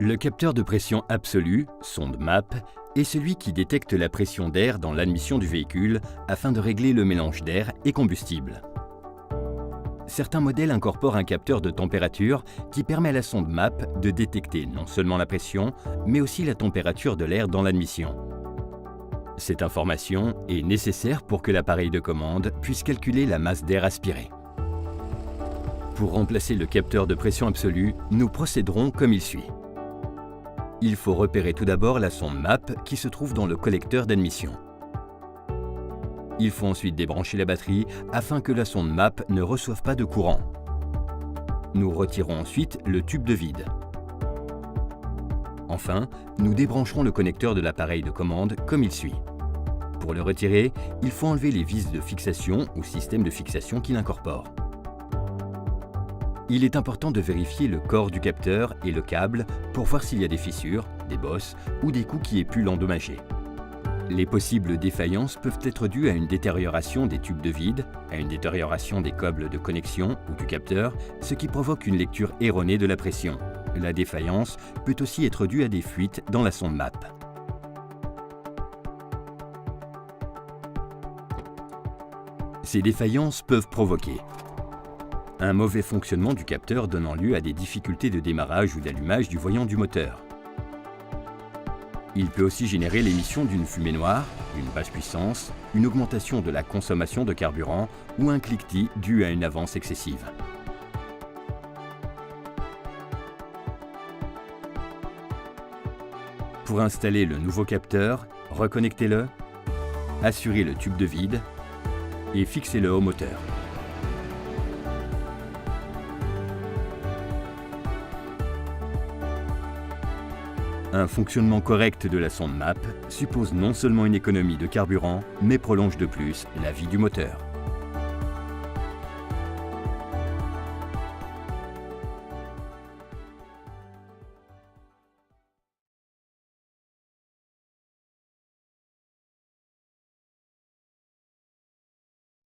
Le capteur de pression absolue, sonde MAP, est celui qui détecte la pression d'air dans l'admission du véhicule afin de régler le mélange d'air et combustible. Certains modèles incorporent un capteur de température qui permet à la sonde MAP de détecter non seulement la pression, mais aussi la température de l'air dans l'admission. Cette information est nécessaire pour que l'appareil de commande puisse calculer la masse d'air aspirée. Pour remplacer le capteur de pression absolue, nous procéderons comme il suit. Il faut repérer tout d'abord la sonde MAP qui se trouve dans le collecteur d'admission. Il faut ensuite débrancher la batterie afin que la sonde MAP ne reçoive pas de courant. Nous retirons ensuite le tube de vide. Enfin, nous débrancherons le connecteur de l'appareil de commande comme il suit. Pour le retirer, il faut enlever les vis de fixation ou système de fixation qu'il incorpore. Il est important de vérifier le corps du capteur et le câble pour voir s'il y a des fissures, des bosses ou des coups qui aient pu l'endommager. Les possibles défaillances peuvent être dues à une détérioration des tubes de vide, à une détérioration des câbles de connexion ou du capteur, ce qui provoque une lecture erronée de la pression. La défaillance peut aussi être due à des fuites dans la sonde MAP. Ces défaillances peuvent provoquer un mauvais fonctionnement du capteur donnant lieu à des difficultés de démarrage ou d'allumage du voyant du moteur. Il peut aussi générer l'émission d'une fumée noire, une basse puissance, une augmentation de la consommation de carburant ou un cliquetis dû à une avance excessive. Pour installer le nouveau capteur, reconnectez-le, assurez le tube de vide et fixez-le au moteur. Un fonctionnement correct de la sonde MAP suppose non seulement une économie de carburant, mais prolonge de plus la vie du moteur.